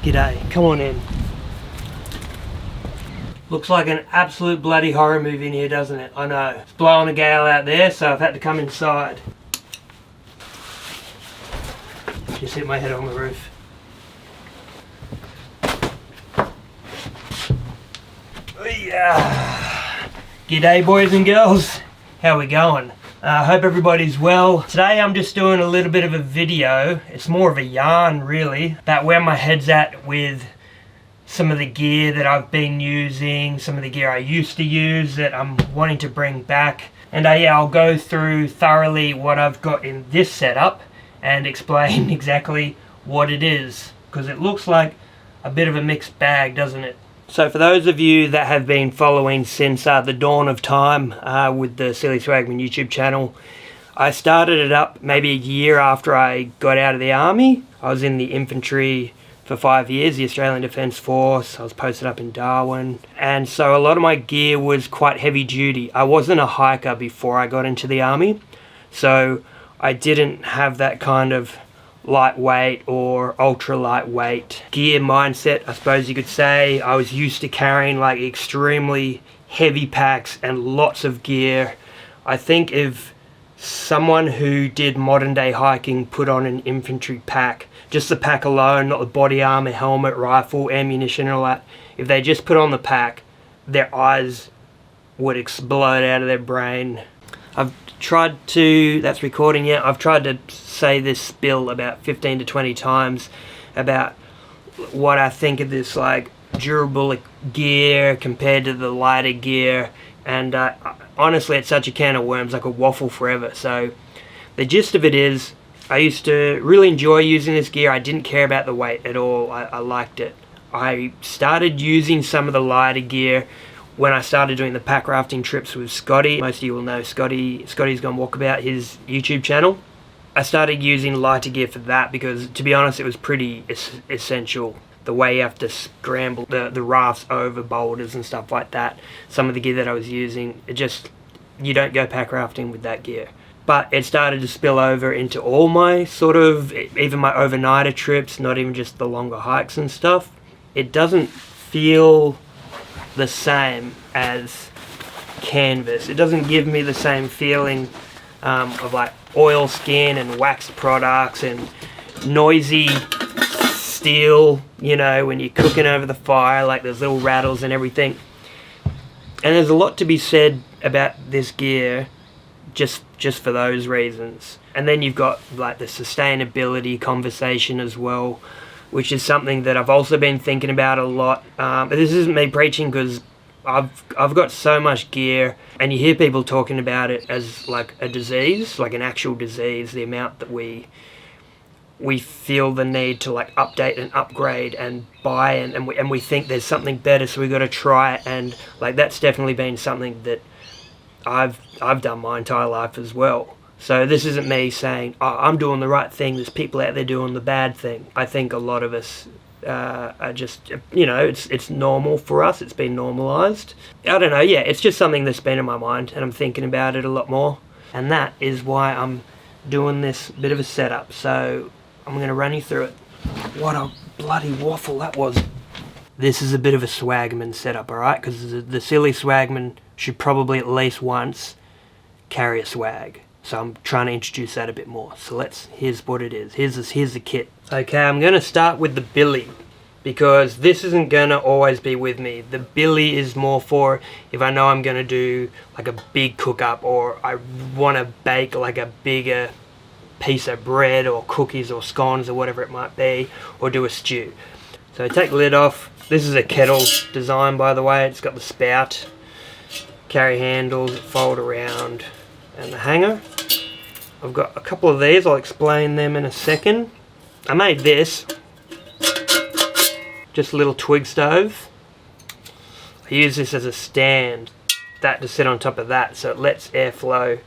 G'day, come on in. Looks like an absolute bloody horror movie in here, doesn't it? I know. It's blowing a gale out there, so I've had to come inside. Just hit my head on the roof. Yeah. G'day boys and girls. How we going? Hope everybody's well. Today I'm just doing a little bit of a video. It's more of a yarn really, about where my head's at with some of the gear that I've been using, some of the gear I used to use that I'm wanting to bring back. And yeah, I'll go through thoroughly what I've got in this setup and explain exactly what it is, because it looks like a bit of a mixed bag, doesn't it? So for those of you that have been following since the dawn of time with the Silly Swagman YouTube channel, I started it up maybe a year after I got out of the army. I was in the infantry for 5 years, the Australian Defence Force. I was posted up in Darwin, and so a lot of my gear was quite heavy duty. I wasn't a hiker before I got into the army, so I didn't have that kind of lightweight or ultra lightweight gear mindset, I suppose you could say. I was used to carrying like extremely heavy packs and lots of gear. I think if someone who did modern day hiking put on an infantry pack, just the pack alone, not the body armor, helmet, rifle, ammunition and all that, if they just put on the pack, their eyes would explode out of their brain. I've tried to, that's recording yet, I've tried to say this spiel about 15 to 20 times about what I think of this like durable gear compared to the lighter gear, and honestly it's such a can of worms, I could waffle forever. So the gist of it is, I used to really enjoy using this gear. I didn't care about the weight at all. I liked it. I started using some of the lighter gear when I started doing the pack rafting trips with Scotty. Most of you will know Scotty's Gone Walkabout, his YouTube channel. I started using lighter gear for that because, to be honest, it was pretty essential. The way you have to scramble the rafts over boulders and stuff like that. Some of the gear that I was using, you don't go pack rafting with that gear. But it started to spill over into all my even my overnighter trips, not even just the longer hikes and stuff. It doesn't feel the same as canvas. It doesn't give me the same feeling of like oil skin and waxed products and noisy steel, you know, when you're cooking over the fire, like there's little rattles and everything. And there's a lot to be said about this gear just for those reasons. And then you've got like the sustainability conversation as well, which is something that I've also been thinking about a lot. But this isn't me preaching, because I've got so much gear, and you hear people talking about it as like a disease, like an actual disease, the amount that we feel the need to like update and upgrade and buy, and we think there's something better, so we've got to try it. And like that's definitely been something that I've done my entire life as well. So this isn't me saying, oh, I'm doing the right thing, there's people out there doing the bad thing. I think a lot of us are just, you know, it's normal for us, it's been normalised. I don't know, yeah, it's just something that's been in my mind, and I'm thinking about it a lot more. And that is why I'm doing this bit of a setup. So I'm going to run you through it. What a bloody waffle that was. This is a bit of a Swagman setup, alright? Because the Silly Swagman should probably at least once carry a swag. So I'm trying to introduce that a bit more. So here's what it is. Here's the kit. Okay, I'm going to start with the billy, because this isn't going to always be with me. The billy is more for if I know I'm going to do like a big cook up, or I want to bake like a bigger piece of bread or cookies or scones or whatever it might be, or do a stew. So take the lid off. This is a kettle design, by the way. It's got the spout, carry handles, fold around, and the hanger. I've got a couple of these, I'll explain them in a second. I made this, just a little twig stove. I use this as a stand, that to sit on top of that, so it lets airflow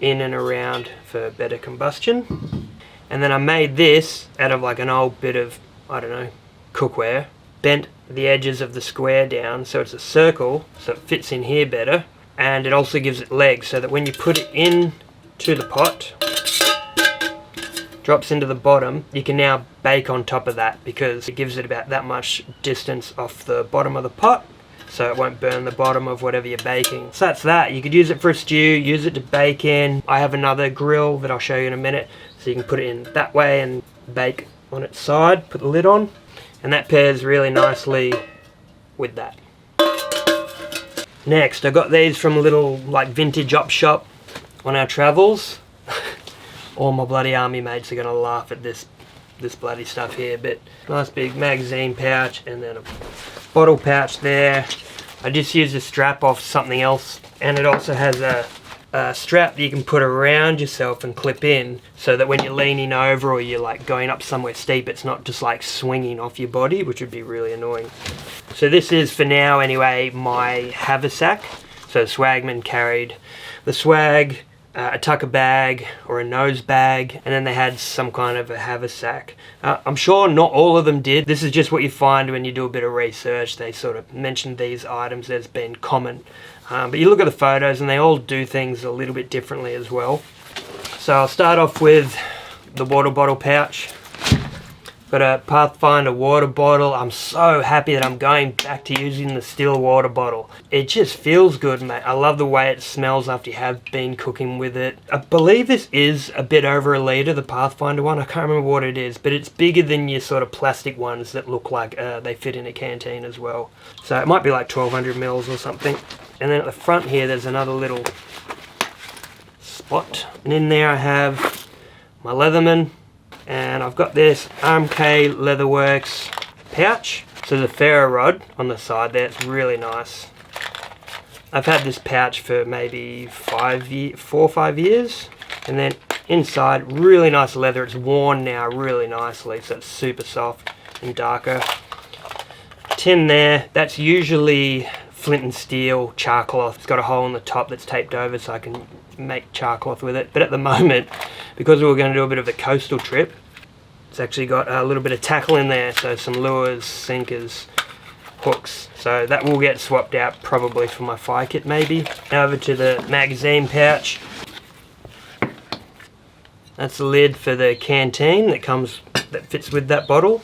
in and around for better combustion. And then I made this out of like an old bit of, I don't know, cookware. Bent the edges of the square down so it's a circle, so it fits in here better. And it also gives it legs, so that when you put it in to the pot, drops into the bottom, you can now bake on top of that because it gives it about that much distance off the bottom of the pot, so it won't burn the bottom of whatever you're baking. So that's that. You could use it for a stew, use it to bake in. I have another grill that I'll show you in a minute, so you can put it in that way and bake on its side, put the lid on, and that pairs really nicely with that. Next, I got these from a little like vintage op shop on our travels. All my bloody army mates are gonna laugh at this bloody stuff here, but nice big magazine pouch and then a bottle pouch there. I just used a strap off something else, and it also has a strap that you can put around yourself and clip in, so that when you're leaning over or you're like going up somewhere steep, it's not just like swinging off your body, which would be really annoying. So this is, for now anyway, my haversack. So Swagman carried the swag, a tucker bag or a nose bag, and then they had some kind of a haversack. I'm sure not all of them did. This is just what you find when you do a bit of research. They sort of mention these items as being common. But you look at the photos and they all do things a little bit differently as well. So I'll start off with the water bottle pouch. Got a Pathfinder water bottle. I'm so happy that I'm going back to using the still water bottle. It just feels good, mate. I love the way it smells after you have been cooking with it. I believe this is a bit over a litre, the Pathfinder one. I can't remember what it is, but it's bigger than your sort of plastic ones that look like they fit in a canteen as well. So it might be like 1200 mils or something. And then at the front here, there's another little spot. And in there I have my Leatherman. And I've got this RMK Leatherworks pouch. So the ferro rod on the side there, it's really nice. I've had this pouch for maybe 4 or 5 years. And then inside, really nice leather. It's worn now really nicely, so it's super soft and darker. Tin there, that's usually flint and steel char cloth. It's got a hole in the top that's taped over so I can make char cloth with it. But at the moment, because we were going to do a bit of a coastal trip, it's actually got a little bit of tackle in there, so some lures, sinkers, hooks. So that will get swapped out probably for my fire kit maybe. Now over to the magazine pouch. That's the lid for the canteen that fits with that bottle.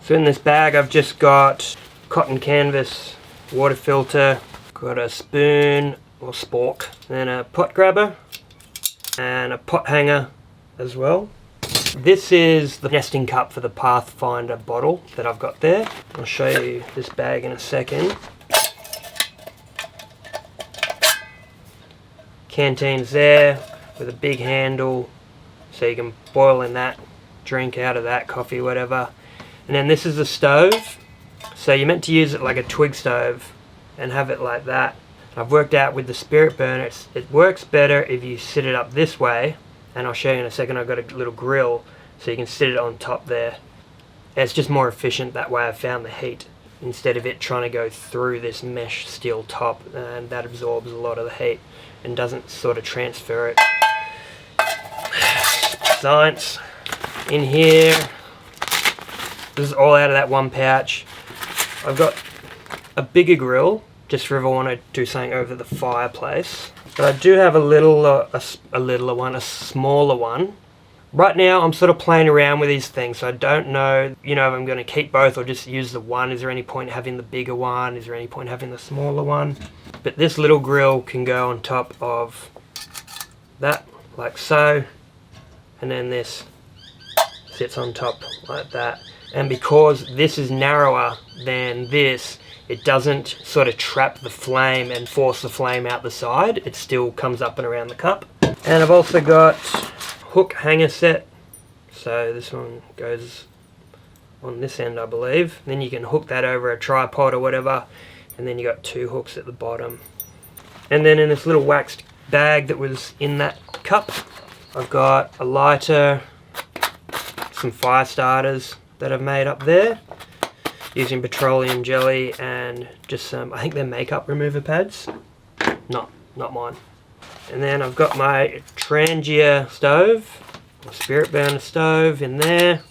So in this bag I've just got cotton canvas, water filter, got a spoon or spork, then a pot grabber and a pot hanger as well. This is the nesting cup for the Pathfinder bottle that I've got there. I'll show you this bag in a second. Canteen's there with a big handle, so you can boil in that, drink out of that, coffee, whatever. And then this is the stove. So you're meant to use it like a twig stove and have it like that. I've worked out with the spirit burner, it works better if you sit it up this way, and I'll show you in a second. I've got a little grill so you can sit it on top there. It's just more efficient that way. I've found the heat, instead of it trying to go through this mesh steel top, and that absorbs a lot of the heat and doesn't sort of transfer it. Science in here. This is all out of that one pouch. I've got a bigger grill just for if I want to do something over the fireplace. But I do have a smaller one. Right now I'm sort of playing around with these things, so I don't know, if I'm going to keep both or just use the one. Is there any point having the bigger one? Is there any point having the smaller one? But this little grill can go on top of that, like so, and then this sits on top like that. And because this is narrower than this, it doesn't sort of trap the flame and force the flame out the side. It still comes up and around the cup. And I've also got hook hanger set. So this one goes on this end, I believe. Then you can hook that over a tripod or whatever. And then you got 2 hooks at the bottom. And then in this little waxed bag that was in that cup, I've got a lighter, some fire starters that I've made up there, using petroleum jelly and just some, I think they're makeup remover pads. Not mine. And then I've got my Trangia stove, or spirit burner stove in there.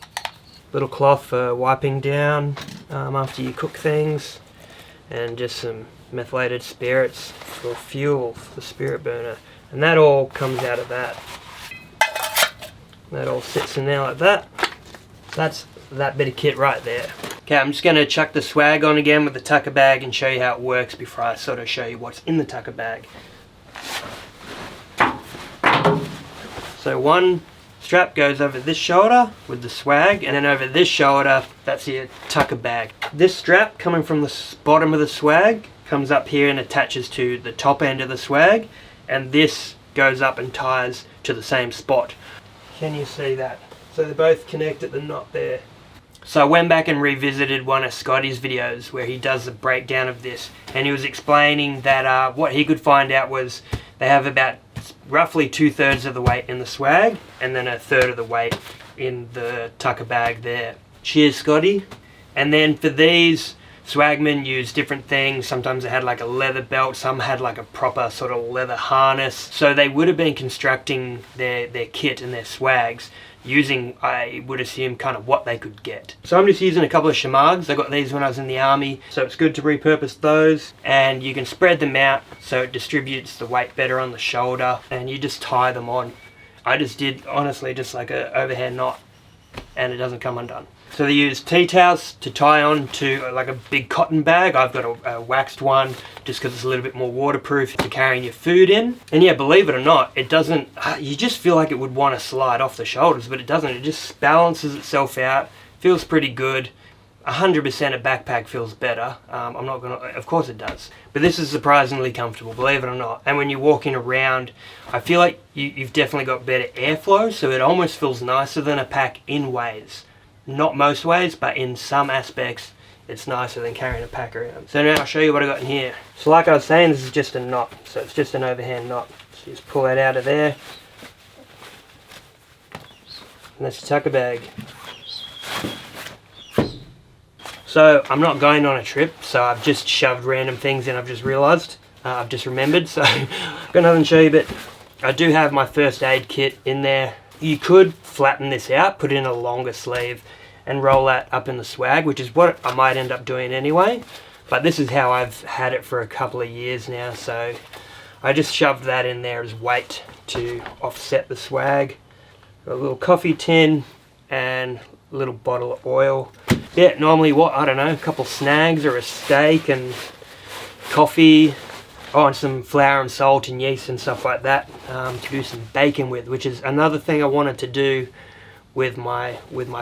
Little cloth for wiping down after you cook things. And just some methylated spirits for fuel for the spirit burner. And that all comes out of that. That all sits in there like that. That's that bit of kit right there. Okay, I'm just going to chuck the swag on again with the tucker bag and show you how it works before I sort of show you what's in the tucker bag. So one strap goes over this shoulder with the swag, and then over this shoulder, that's your tucker bag. This strap coming from the bottom of the swag comes up here and attaches to the top end of the swag, and this goes up and ties to the same spot. Can you see that? So they both connect at the knot there. So I went back and revisited one of Scotty's videos where he does a breakdown of this, and he was explaining that what he could find out was they have about roughly 2/3 of the weight in the swag and then 1/3 of the weight in the tucker bag there. Cheers, Scotty. And then for these, Swagmen use different things. Sometimes they had like a leather belt, some had like a proper sort of leather harness. So they would have been constructing their kit and their swags using, I would assume, kind of what they could get. So I'm just using a couple of shamags. I got these when I was in the army, so it's good to repurpose those. And you can spread them out so it distributes the weight better on the shoulder, and you just tie them on. I just did, honestly, just like an overhand knot, and it doesn't come undone. So they use tea towels to tie on to like a big cotton bag. I've got a waxed one just because it's a little bit more waterproof for carrying your food in. And yeah, believe it or not, it doesn't, you just feel like it would want to slide off the shoulders, but it doesn't. It just balances itself out, feels pretty good. 100% a backpack feels better. I'm not gonna, of course it does. But this is surprisingly comfortable, believe it or not. And when you're walking around, I feel like you've definitely got better airflow, so it almost feels nicer than a pack in ways. Not most ways, but in some aspects, it's nicer than carrying a pack around. So now I'll show you what I got in here. So like I was saying, this is just a knot. So it's just an overhand knot. So you just pull that out of there. And that's the tucker bag. So I'm not going on a trip, so I've just shoved random things in. I've just realised. I've just remembered, so I've got nothing to show you, but I do have my first aid kit in there. You could flatten this out, put in a longer sleeve, and roll that up in the swag, which is what I might end up doing anyway. But this is how I've had it for a couple of years now, so I just shoved that in there as weight to offset the swag. Got a little coffee tin and a little bottle of oil. Yeah, normally what, I don't know, a couple snags or a steak and coffee. Oh, and some flour and salt and yeast and stuff like that to do some bacon with, which is another thing I wanted to do with my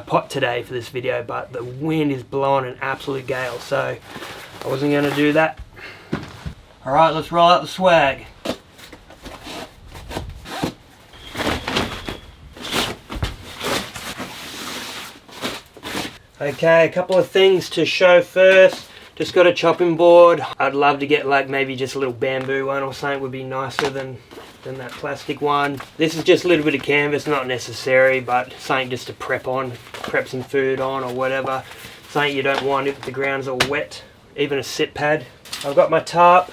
pot today for this video, but the wind is blowing an absolute gale, so I wasn't going to do that. Alright, let's roll out the swag. Okay, a couple of things to show first. Just got a chopping board. I'd love to get like maybe just a little bamboo one or something, would be nicer than that plastic one. This is just a little bit of canvas, not necessary, but something just to prep some food on or whatever. Something you don't want if the ground's all wet. Even a sit pad. I've got my tarp,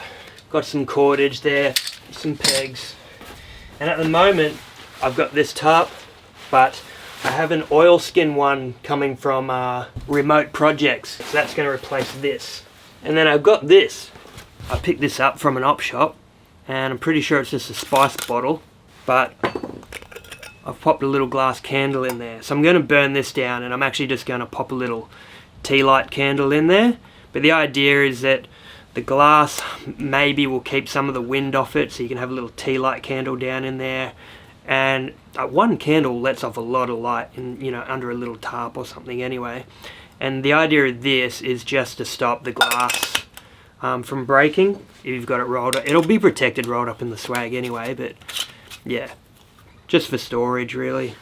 got some cordage there, some pegs. And at the moment, I've got this tarp, but I have an oilskin one coming from Remote Projects, so that's going to replace this. And then I've got this. I picked this up from an op shop, and I'm pretty sure it's just a spice bottle, but I've popped a little glass candle in there. So I'm going to burn this down, and I'm actually just going to pop a little tea light candle in there. But the idea is that the glass maybe will keep some of the wind off it, so you can have a little tea light candle down in there. And one candle lets off a lot of light under a little tarp or something anyway. And the idea of this is just to stop the glass from breaking if you've got it rolled up. It'll be protected rolled up in the swag anyway, but yeah, just for storage really.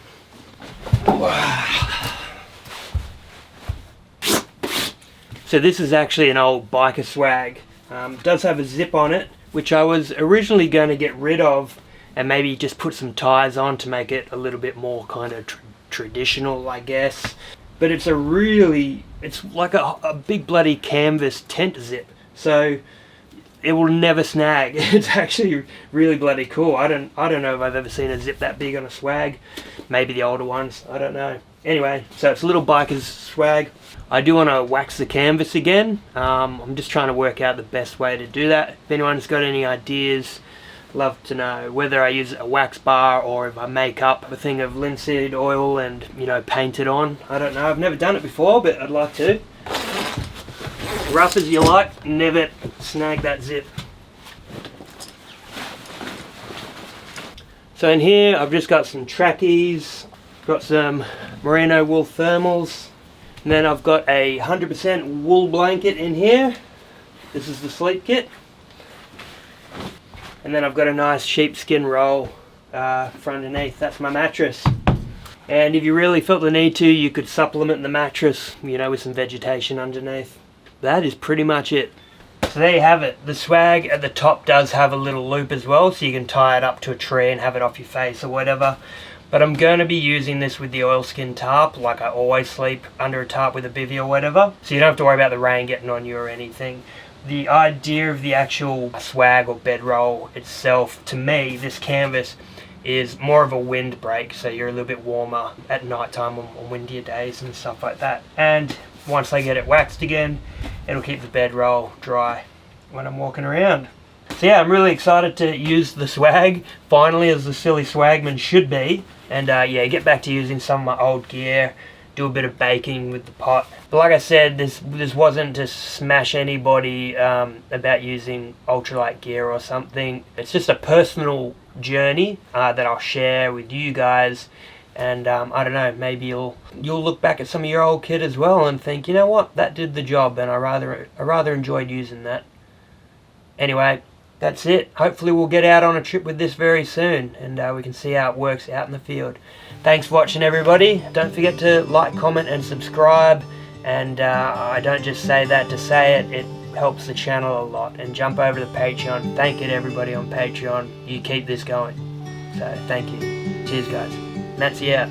So this is actually an old biker swag. It does have a zip on it, which I was originally going to get rid of and maybe just put some ties on to make it a little bit more kind of traditional, I guess. But it's it's like a big bloody canvas tent zip, so it will never snag. It's actually really bloody cool. I don't know if I've ever seen a zip that big on a swag. Maybe the older ones, I don't know. Anyway, so it's a little biker's swag. I do want to wax the canvas again. I'm just trying to work out the best way to do that. If anyone's got any ideas, Love to know whether I use a wax bar or if I make up a thing of linseed oil and, you know, paint it on. I don't know, I've never done it before, but I'd like to. Rough as you like, never snag that zip. So in here I've just got some trackies, got some merino wool thermals, and then I've got a 100% wool blanket in here. This is the sleep kit. And then I've got a nice sheepskin roll for underneath. That's my mattress. And if you really felt the need to, you could supplement the mattress, you know, with some vegetation underneath. That is pretty much it. So there you have it. The swag at the top does have a little loop as well, so you can tie it up to a tree and have it off your face or whatever. But I'm going to be using this with the oilskin tarp, like I always sleep under a tarp with a bivvy or whatever. So you don't have to worry about the rain getting on you or anything. The idea of the actual swag or bedroll itself, to me, this canvas is more of a windbreak, so you're a little bit warmer at night time on windier days and stuff like that. And once I get it waxed again, it'll keep the bedroll dry when I'm walking around. So yeah, I'm really excited to use the swag, finally, as the Silly Swagman should be. And yeah, get back to using some of my old gear, do a bit of baking with the pot. But like I said, this wasn't to smash anybody about using ultralight gear or something. It's just a personal journey that I'll share with you guys. And I don't know, maybe you'll look back at some of your old kit as well and think, you know what, that did the job, and I rather enjoyed using that. Anyway, that's it. Hopefully we'll get out on a trip with this very soon, and we can see how it works out in the field. Thanks for watching, everybody. Don't forget to like, comment and subscribe. And I don't just say that to say it, it helps the channel a lot. And jump over to Patreon. Thank you to everybody on Patreon. You keep this going. So thank you. Cheers, guys. And that's the out.